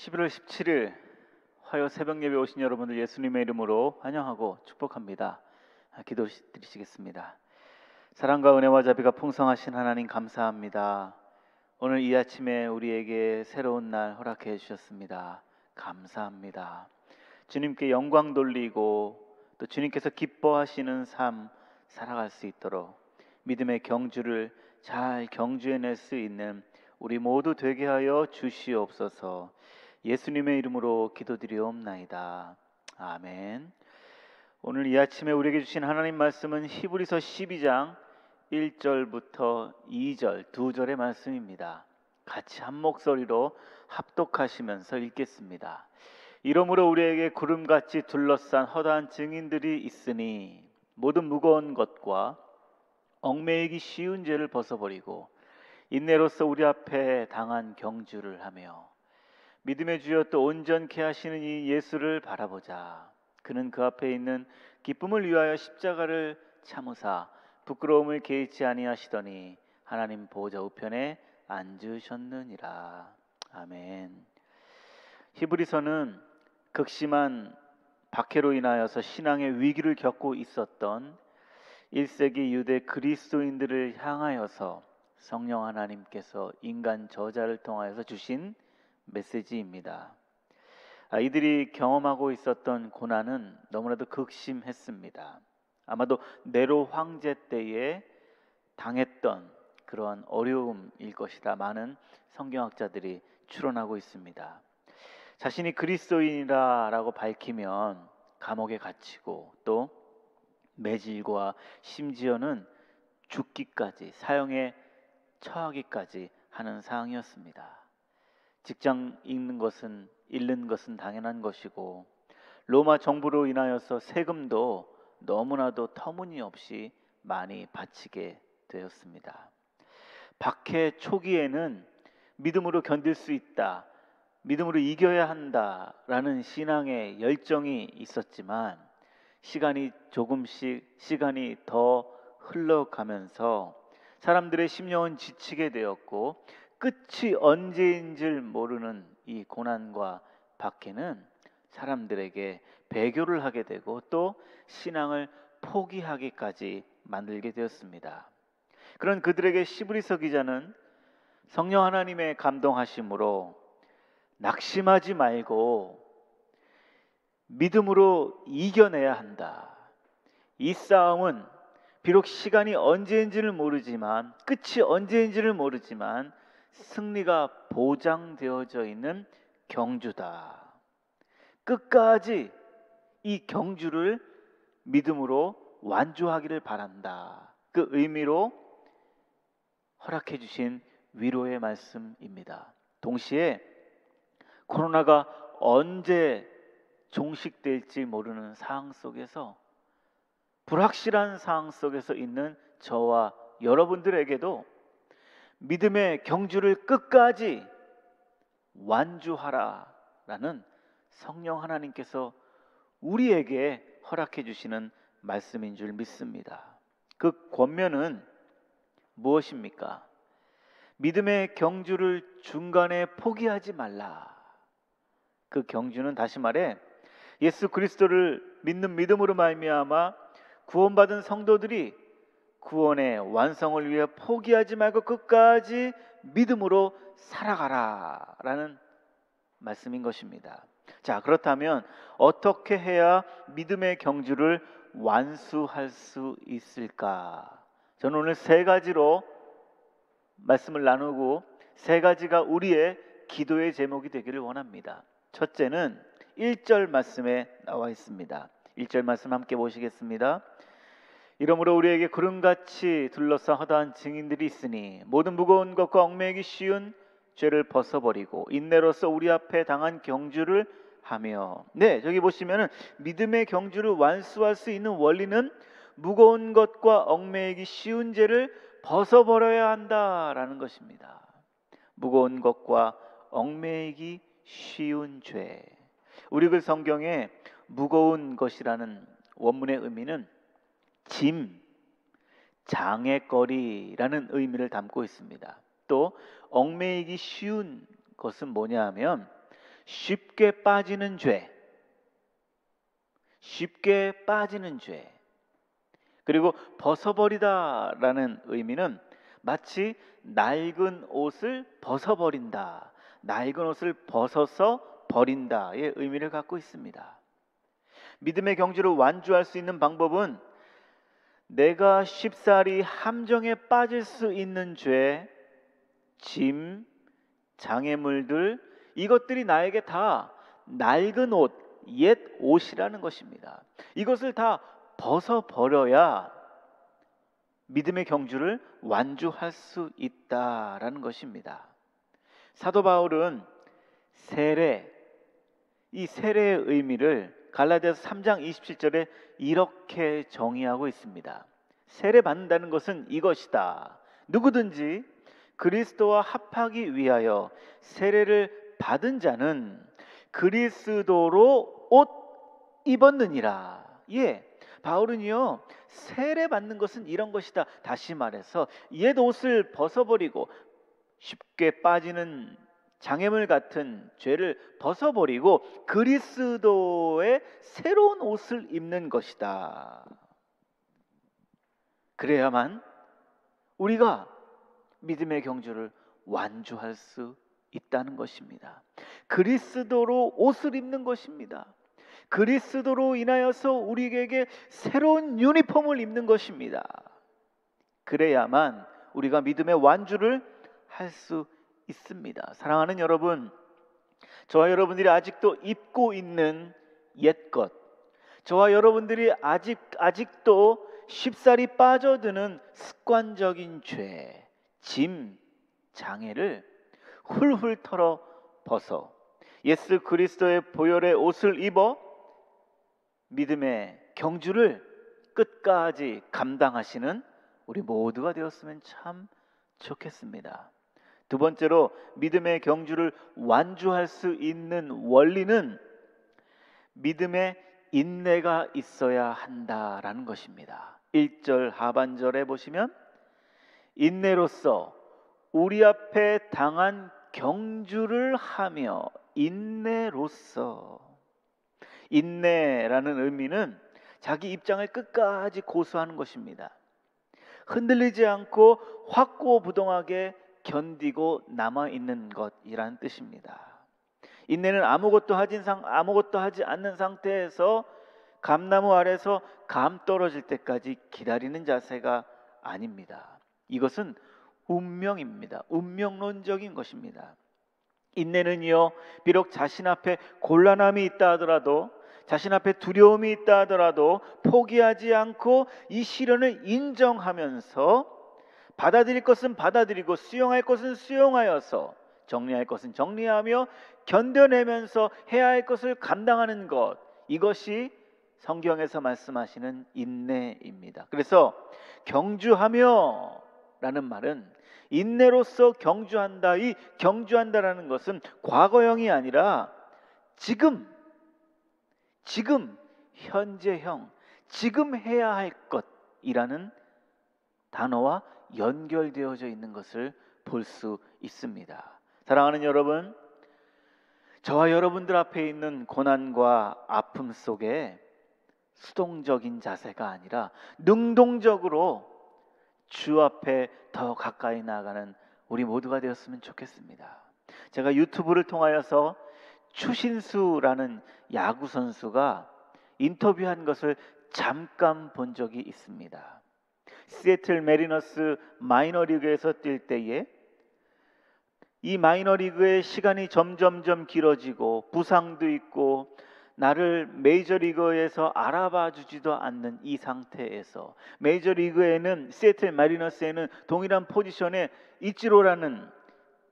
11월 17일 화요 새벽 예배 오신 여러분들 예수님의 이름으로 환영하고 축복합니다. 기도 드리시겠습니다. 사랑과 은혜와 자비가 풍성하신 하나님 감사합니다. 오늘 이 아침에 우리에게 새로운 날 허락해 주셨습니다. 감사합니다. 주님께 영광 돌리고 또 주님께서 기뻐하시는 삶 살아갈 수 있도록 믿음의 경주를 잘 경주해낼 수 있는 우리 모두 되게 하여 주시옵소서. 예수님의 이름으로 기도드리옵나이다. 아멘. 오늘 이 아침에 우리에게 주신 하나님 말씀은 히브리서 12장 1절부터 2절 두 절의 말씀입니다. 같이 한 목소리로 합독하시면서 읽겠습니다. 이러므로 우리에게 구름같이 둘러싼 허다한 증인들이 있으니 모든 무거운 것과 얽매이기 쉬운 죄를 벗어버리고 인내로서 우리 앞에 당한 경주를 하며 믿음의 주여 또 온전케 하시는 이 예수를 바라보자. 그는 그 앞에 있는 기쁨을 위하여 십자가를 참으사 부끄러움을 개의치 아니하시더니 하나님 보좌 우편에 앉으셨느니라. 아멘. 히브리서는 극심한 박해로 인하여서 신앙의 위기를 겪고 있었던 1세기 유대 그리스도인들을 향하여서 성령 하나님께서 인간 저자를 통하여서 주신 메시지입니다. 이들이 경험하고 있었던 고난은 너무나도 극심했습니다. 아마도 네로 황제 때에 당했던 그러한 어려움일 것이다. 많은 성경학자들이 추론하고 있습니다. 자신이 그리스도인이라고 밝히면 감옥에 갇히고 또 매질과 심지어는 죽기까지 사형에 처하기까지 하는 상황이었습니다. 직장 잃는 것은 당연한 것이고 로마 정부로 인하여서 세금도 너무나도 터무니없이 많이 바치게 되었습니다. 박해 초기에는 믿음으로 견딜 수 있다, 믿음으로 이겨야 한다라는 신앙의 열정이 있었지만 시간이 더 흘러가면서 사람들의 심령은 지치게 되었고 끝이 언제인 줄 모르는 이 고난과 박해는 사람들에게 배교를 하게 되고 또 신앙을 포기하기까지 만들게 되었습니다. 그런 그들에게 히브리서 기자는 성령 하나님의 감동하심으로 낙심하지 말고 믿음으로 이겨내야 한다. 이 싸움은 비록 시간이 언제인지를 모르지만 끝이 언제인지를 모르지만 승리가 보장되어져 있는 경주다. 끝까지 이 경주를 믿음으로 완주하기를 바란다. 그 의미로 허락해 주신 위로의 말씀입니다. 동시에 코로나가 언제 종식될지 모르는 상황 속에서 불확실한 상황 속에서 있는 저와 여러분들에게도 믿음의 경주를 끝까지 완주하라라는 성령 하나님께서 우리에게 허락해 주시는 말씀인 줄 믿습니다. 그 권면은 무엇입니까? 믿음의 경주를 중간에 포기하지 말라. 그 경주는 다시 말해 예수 그리스도를 믿는 믿음으로 말미암아 구원받은 성도들이 구원의 완성을 위해 포기하지 말고 끝까지 믿음으로 살아가라라는 말씀인 것입니다. 자, 그렇다면 어떻게 해야 믿음의 경주를 완수할 수 있을까? 저는 오늘 세 가지로 말씀을 나누고 세 가지가 우리의 기도의 제목이 되기를 원합니다. 첫째는 1절 말씀에 나와 있습니다. 1절 말씀 함께 보시겠습니다. 이러므로 우리에게 구름같이 둘러싼 허다한 증인들이 있으니 모든 무거운 것과 얽매이기 쉬운 죄를 벗어버리고 인내로서 우리 앞에 당한 경주를 하며. 네, 저기 보시면은 믿음의 경주를 완수할 수 있는 원리는 무거운 것과 얽매이기 쉬운 죄를 벗어버려야 한다라는 것입니다. 무거운 것과 얽매이기 쉬운 죄. 우리 글 성경에 무거운 것이라는 원문의 의미는 짐, 장애거리라는 의미를 담고 있습니다. 또 얽매이기 쉬운 것은 뭐냐 하면 쉽게 빠지는 죄, 쉽게 빠지는 죄. 그리고 벗어버리다라는 의미는 마치 낡은 옷을 벗어버린다, 낡은 옷을 벗어서 버린다의 의미를 갖고 있습니다. 믿음의 경주를 완주할 수 있는 방법은 내가 쉽사리 함정에 빠질 수 있는 죄, 짐, 장애물들, 이것들이 나에게 다 낡은 옷, 옛 옷이라는 것입니다. 이것을 다 벗어버려야 믿음의 경주를 완주할 수 있다라는 것입니다. 사도 바울은 세례, 이 세례의 의미를 갈라디아서 3장 27절에 이렇게 정의하고 있습니다. 세례 받는다는 것은 이것이다. 누구든지 그리스도와 합하기 위하여 세례를 받은 자는 그리스도로 옷 입었느니라. 예, 바울은요, 세례 받는 것은 이런 것이다. 다시 말해서 옛 옷을 벗어버리고 쉽게 빠지는 장애물 같은 죄를 벗어버리고 그리스도의 새로운 옷을 입는 것이다. 그래야만 우리가 믿음의 경주를 완주할 수 있다는 것입니다. 그리스도로 옷을 입는 것입니다. 그리스도로 인하여서 우리에게 새로운 유니폼을 입는 것입니다. 그래야만 우리가 믿음의 완주를 할 수 있습니다. 사랑하는 여러분, 저와 여러분들이 아직도 입고 있는 옛것, 저와 여러분들이 아직도 쉽사리 빠져드는 습관적인 죄, 짐, 장애를 훌훌 털어 벗어 예수 그리스도의 보혈의 옷을 입어 믿음의 경주를 끝까지 감당하시는 우리 모두가 되었으면 참 좋겠습니다. 두 번째로 믿음의 경주를 완주할 수 있는 원리는 믿음의 인내가 있어야 한다라는 것입니다. 1절 하반절에 보시면 인내로서 우리 앞에 당한 경주를 하며, 인내로서, 인내라는 의미는 자기 입장을 끝까지 고수하는 것입니다. 흔들리지 않고 확고부동하게 견디고 남아있는 것이라는 뜻입니다. 인내는 아무것도 하지 않는 상태에서 감나무 아래서 감 떨어질 때까지 기다리는 자세가 아닙니다. 이것은 운명입니다. 운명론적인 것입니다. 인내는요, 비록 자신 앞에 곤란함이 있다 하더라도, 자신 앞에 두려움이 있다 하더라도 포기하지 않고 이 시련을 인정하면서 받아들일 것은 받아들이고 수용할 것은 수용하여서 정리할 것은 정리하며 견뎌내면서 해야 할 것을 감당하는 것, 이것이 성경에서 말씀하시는 인내입니다. 그래서 경주하며 라는 말은 인내로서 경주한다, 이 경주한다라는 것은 과거형이 아니라 지금 현재형, 지금 해야 할 것이라는 단어와 연결되어져 있는 것을 볼 수 있습니다. 사랑하는 여러분, 저와 여러분들 앞에 있는 고난과 아픔 속에 수동적인 자세가 아니라 능동적으로 주 앞에 더 가까이 나아가는 우리 모두가 되었으면 좋겠습니다. 제가 유튜브를 통하여서 추신수라는 야구 선수가 인터뷰한 것을 잠깐 본 적이 있습니다. 시애틀 메리너스 마이너리그에서 뛸 때에 이 마이너리그의 시간이 점점점 길어지고 부상도 있고 나를 메이저리그에서 알아봐 주지도 않는 이 상태에서 메이저리그에는 시애틀 마리너스에는 동일한 포지션에 이치로라는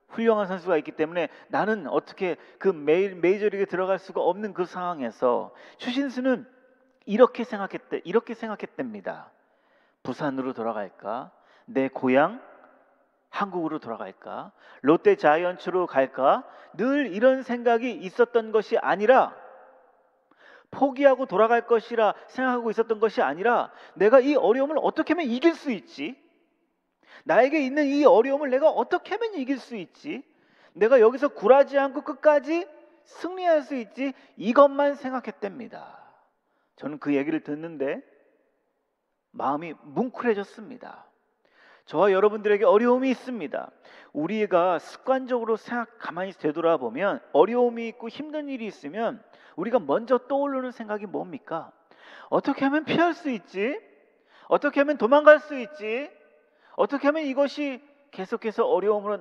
훌륭한 선수가 있기 때문에 나는 어떻게 그 메이저리그에 들어갈 수가 없는 그 상황에서 추신수는 이렇게 생각했답니다. 부산으로 돌아갈까? 내 고향 한국으로 돌아갈까? 롯데 자이언츠로 갈까? 늘 이런 생각이 있었던 것이 아니라, 포기하고 돌아갈 것이라 생각하고 있었던 것이 아니라, 내가 이 어려움을 어떻게 하면 이길 수 있지? 나에게 있는 이 어려움을 내가 어떻게 하면 이길 수 있지? 내가 여기서 굴하지 않고 끝까지 승리할 수 있지, 이것만 생각했답니다. 저는 그 얘기를 듣는데 마음이 뭉클해졌습니다. 저와 여러분들에게 어려움이 있습니다. 우리가 습관적으로 가만히 되돌아보면 어려움이 있고 힘든 일이 있으면 우리가 먼저 떠오르는 생각이 뭡니까? 어떻게 하면 피할 수 있지? 어떻게 하면 도망갈 수 있지? 어떻게 하면 이것이 계속해서 어려움으로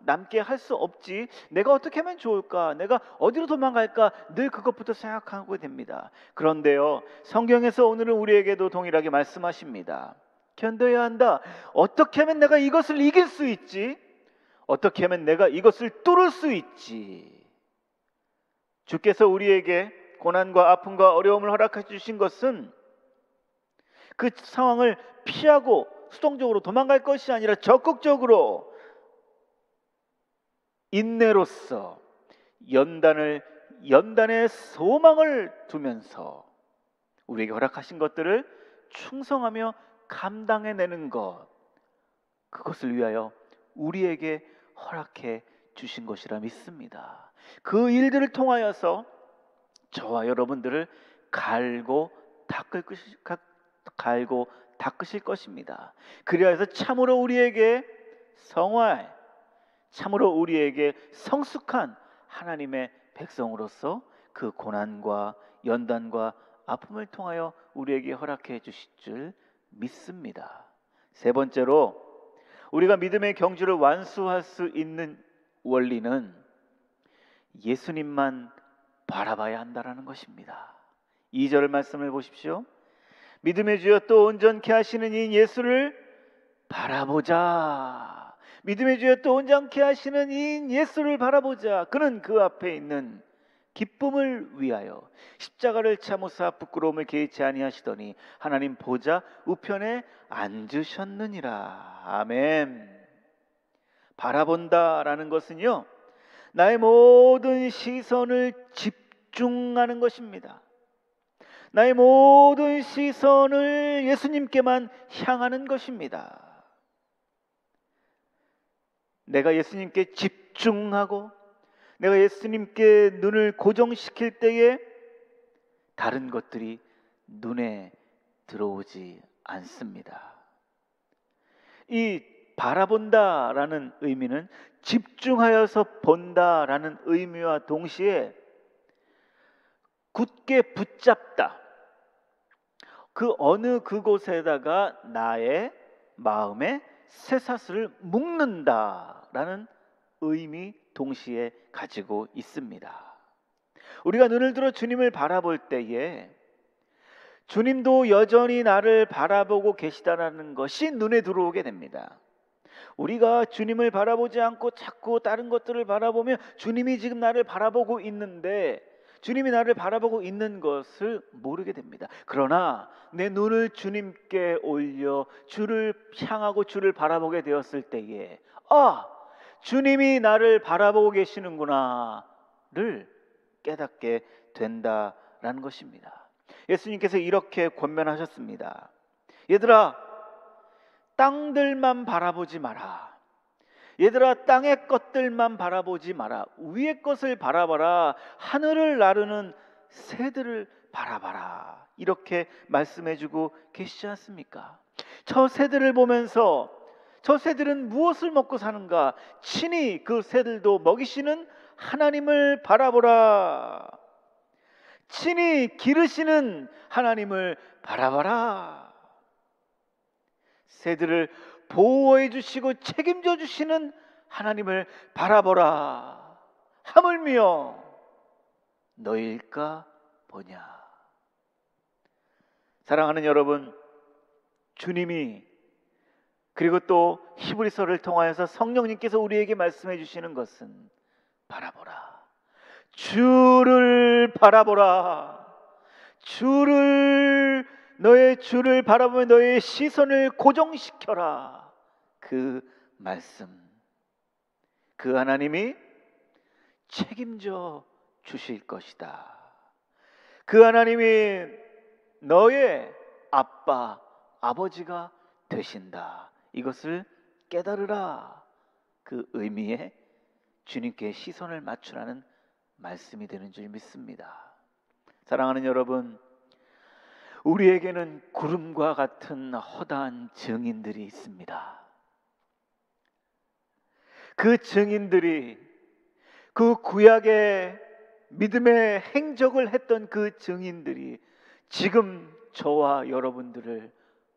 남게 할 수 없지? 내가 어떻게 하면 좋을까? 내가 어디로 도망갈까? 늘 그것부터 생각하게 됩니다. 그런데요, 성경에서 오늘은 우리에게도 동일하게 말씀하십니다. 견뎌야 한다. 어떻게 하면 내가 이것을 이길 수 있지? 어떻게 하면 내가 이것을 뚫을 수 있지? 주께서 우리에게 고난과 아픔과 어려움을 허락해 주신 것은 그 상황을 피하고 수동적으로 도망갈 것이 아니라 적극적으로 인내로서 연단의 소망을 두면서 우리에게 허락하신 것들을 충성하며 감당해내는 것, 그것을 위하여 우리에게 허락해 주신 것이라 믿습니다. 그 일들을 통하여서 저와 여러분들을 갈고 닦으실 것입니다. 그리하여서 참으로 우리에게 성화해, 참으로 우리에게 성숙한 하나님의 백성으로서 그 고난과 연단과 아픔을 통하여 우리에게 허락해 주실 줄 믿습니다. 세 번째로, 우리가 믿음의 경주를 완수할 수 있는 원리는 예수님만 바라봐야 한다라는 것입니다. 2절 말씀을 보십시오. 믿음의 주여 또 온전케 하시는 이 예수를 바라보자. 믿음의 주여 또 온전케 하시는 이 예수를 바라보자. 그는 그 앞에 있는 기쁨을 위하여 십자가를 참으사 부끄러움을 개의치 아니하시더니 하나님 보좌 우편에 앉으셨느니라. 아멘. 바라본다라는 것은요, 나의 모든 시선을 집중하는 것입니다. 나의 모든 시선을 예수님께만 향하는 것입니다. 내가 예수님께 집중하고 내가 예수님께 눈을 고정시킬 때에 다른 것들이 눈에 들어오지 않습니다. 이 바라본다라는 의미는 집중하여서 본다라는 의미와 동시에 굳게 붙잡다, 그 어느 그곳에다가 나의 마음에 쇠사슬을 묶는다라는 의미 동시에 가지고 있습니다. 우리가 눈을 들어 주님을 바라볼 때에 주님도 여전히 나를 바라보고 계시다는 것이 눈에 들어오게 됩니다. 우리가 주님을 바라보지 않고 자꾸 다른 것들을 바라보면 주님이 지금 나를 바라보고 있는데 주님이 나를 바라보고 있는 것을 모르게 됩니다. 그러나 내 눈을 주님께 올려 주를 향하고 주를 바라보게 되었을 때에 주님이 나를 바라보고 계시는구나를 깨닫게 된다라는 것입니다. 예수님께서 이렇게 권면하셨습니다. 얘들아, 땅들만 바라보지 마라. 얘들아, 땅의 것들만 바라보지 마라. 위의 것을 바라봐라. 하늘을 나르는 새들을 바라봐라. 이렇게 말씀해주고 계시지 않습니까? 저 새들을 보면서 저 새들은 무엇을 먹고 사는가? 친히 그 새들도 먹이시는 하나님을 바라보라. 친히 기르시는 하나님을 바라봐라. 새들을 보호해 주시고 책임져 주시는 하나님을 바라보라. 하물며 너일까 보냐. 사랑하는 여러분, 주님이 그리고 또 히브리서를 통하여서 성령님께서 우리에게 말씀해 주시는 것은 바라보라. 주를 바라보라. 너의 주를 바라보며 너의 시선을 고정시켜라. 그 말씀, 그 하나님이 책임져 주실 것이다. 그 하나님이 너의 아빠, 아버지가 되신다. 이것을 깨달으라. 그 의미에 주님께 시선을 맞추라는 말씀이 되는 줄 믿습니다. 사랑하는 여러분, 우리에게는 구름과 같은 허다한 증인들이 있습니다. 그 증인들이, 그 구약의 믿음의 행적을 했던 그 증인들이 지금 저와 여러분들을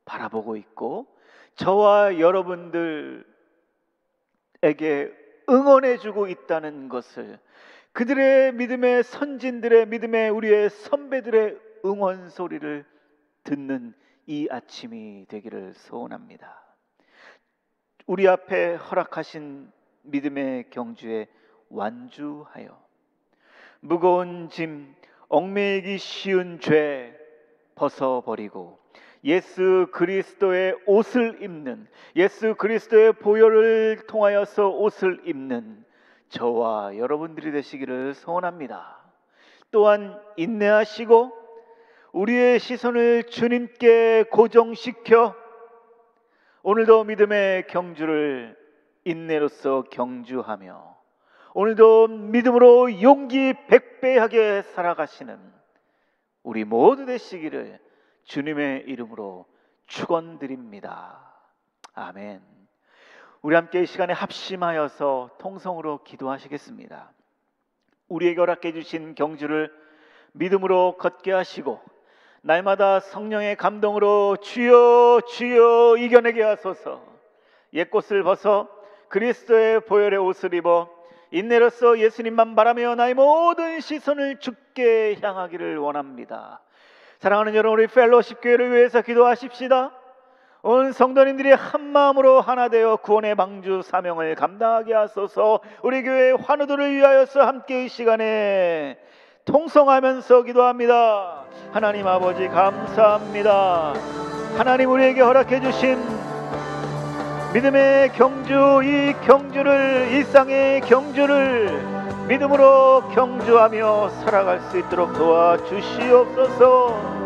바라보고 있고, 저와 여러분들에게 응원해주고 있다는 것을, 그들의 믿음의 선진들의 믿음의 우리의 선배들의 응원 소리를 듣는 이 아침이 되기를 소원합니다. 우리 앞에 허락하신 믿음의 경주에 완주하여 무거운 짐, 얽매이기 쉬운 죄 벗어버리고 예수 그리스도의 옷을 입는, 예수 그리스도의 보혈을 통하여서 옷을 입는 저와 여러분들이 되시기를 소원합니다. 또한 인내하시고 우리의 시선을 주님께 고정시켜 오늘도 믿음의 경주를 인내로서 경주하며 오늘도 믿음으로 용기 백배하게 살아가시는 우리 모두 되시기를 주님의 이름으로 축원드립니다. 아멘. 우리 함께 이 시간에 합심하여서 통성으로 기도하시겠습니다. 우리에게 허락해 주신 경주를 믿음으로 걷게 하시고 날마다 성령의 감동으로 주여 주여 이겨내게 하소서. 옛것을 벗어 그리스도의 보혈의 옷을 입어 인내로서 예수님만 바라며 나의 모든 시선을 주께 향하기를 원합니다. 사랑하는 여러분, 우리 펠로십 교회를 위해서 기도하십시다. 온 성도님들이 한마음으로 하나 되어 구원의 방주 사명을 감당하게 하소서. 우리 교회의 환우들을 위하여서 함께 이 시간에 통성하면서 기도합니다. 하나님 아버지 감사합니다. 하나님 우리에게 허락해 주신 믿음의 경주, 이 경주를, 일상의 경주를 믿음으로 경주하며 살아갈 수 있도록 도와주시옵소서.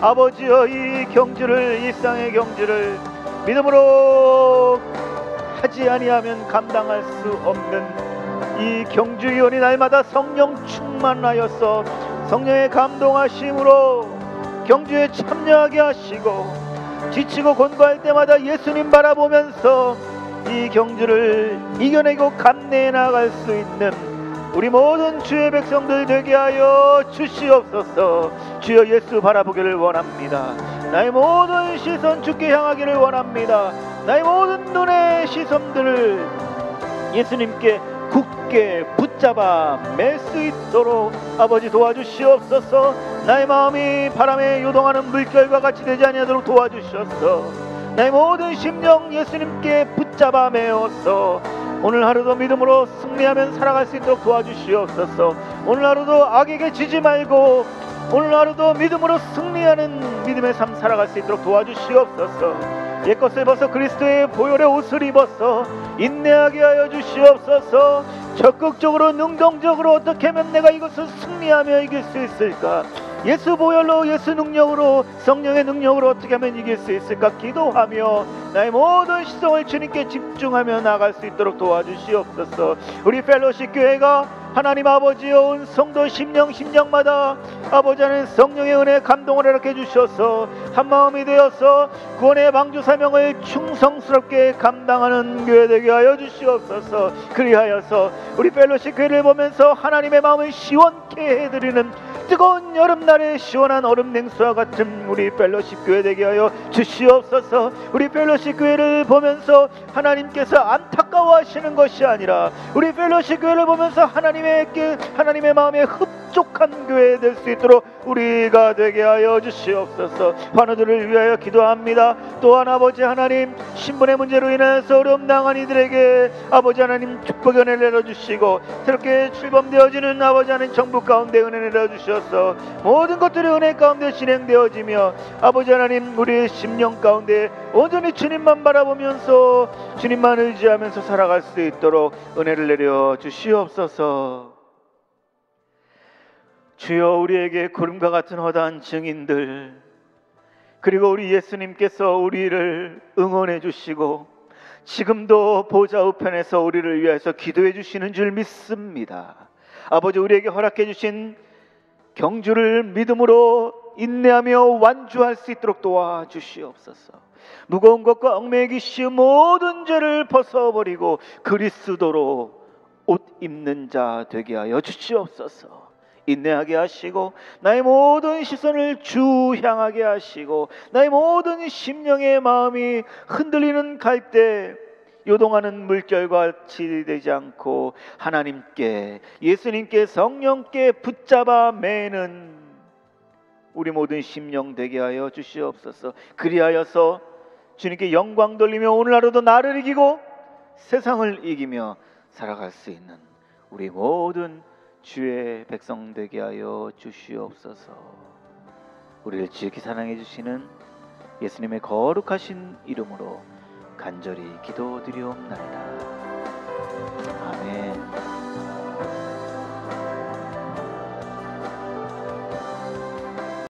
아버지여, 이 경주를, 일상의 경주를 믿음으로 하지 아니하면 감당할 수 없는 이 경주위원이 날마다 성령 충만하여서 성령의 감동하심으로 경주에 참여하게 하시고 지치고 곤고할 때마다 예수님 바라보면서 이 경주를 이겨내고 감내해 나갈 수 있는 우리 모든 주의 백성들 되게 하여 주시옵소서. 주여 예수 바라보기를 원합니다. 나의 모든 시선 주께 향하기를 원합니다. 나의 모든 눈의 시선들을 예수님께 굳게 붙잡아 맬 수 있도록 아버지 도와주시옵소서. 나의 마음이 바람에 요동하는 물결과 같이 되지 아니하도록 도와주셔서 나의 모든 심령 예수님께 붙잡아 메어서 오늘 하루도 믿음으로 승리하면 살아갈 수 있도록 도와주시옵소서. 오늘 하루도 악에게 지지 말고 오늘 하루도 믿음으로 승리하는 믿음의 삶 살아갈 수 있도록 도와주시옵소서. 옛것을 벗어 그리스도의 보혈의 옷을 입어서 인내하게 하여 주시옵소서. 적극적으로 능동적으로 어떻게 하면 내가 이것을 승리하며 이길 수 있을까? 예수 보혈로, 예수 능력으로, 성령의 능력으로 어떻게 하면 이길 수 있을까? 기도하며 나의 모든 시선을 주님께 집중하며 나아갈 수 있도록 도와주시옵소서. 우리 펠로십 교회가 하나님 아버지여 온 성도 심령마다 아버지 하나님 성령의 은혜 감동을 허락해 주셔서 한마음이 되어서 구원의 방주 사명을 충성스럽게 감당하는 교회 되게 하여 주시옵소서. 그리하여서 우리 펠로십 교회를 보면서 하나님의 마음을 시원케 해드리는 뜨거운 여름날의 시원한 얼음 냉수와 같은 우리 펠로십 교회 되게 하여 주시옵소서. 우리 펠로십 교회를 보면서 하나님께서 안타까워하시는 것이 아니라 우리 펠로십 교회를 보면서 하나님의 마음에 흡족한 교회 될 수 있도록 우리가 되게 하여 주시옵소서. 환우들을 위하여 기도합니다. 또한 아버지 하나님, 신분의 문제로 인해서 어려움 당한 이들에게 아버지 하나님 축복의 은혜를 내려주시고 새롭게 출범되어지는 아버지 하나님 정부 가운데 은혜 내려주셔서 모든 것들이 은혜 가운데 진행되어지며 아버지 하나님 우리의 심령 가운데 온전히 주님만 바라보면서 주님만 의지하면서 살아갈 수 있도록 은혜를 내려 주시옵소서. 주여, 우리에게 구름과 같은 허다한 증인들, 그리고 우리 예수님께서 우리를 응원해 주시고 지금도 보좌 우편에서 우리를 위해서 기도해 주시는 줄 믿습니다. 아버지, 우리에게 허락해 주신 경주를 믿음으로 인내하며 완주할 수 있도록 도와주시옵소서. 무거운 것과 얽매이기 쉬운 모든 죄를 벗어버리고 그리스도로 옷 입는 자 되게 하여 주시옵소서. 인내하게 하시고 나의 모든 시선을 주 향하게 하시고 나의 모든 심령의 마음이 흔들리는 갈대 요동하는 물결과 같이 되지 않고 하나님께, 예수님께, 성령께 붙잡아 매는 우리 모든 심령 되게 하여 주시옵소서. 그리하여서 주님께 영광 돌리며 오늘 하루도 나를 이기고 세상을 이기며 살아갈 수 있는 우리 모든 주의 백성 되게 하여 주시옵소서. 우리를 지극히 사랑해 주시는 예수님의 거룩하신 이름으로 간절히 기도드리옵나이다. 아멘.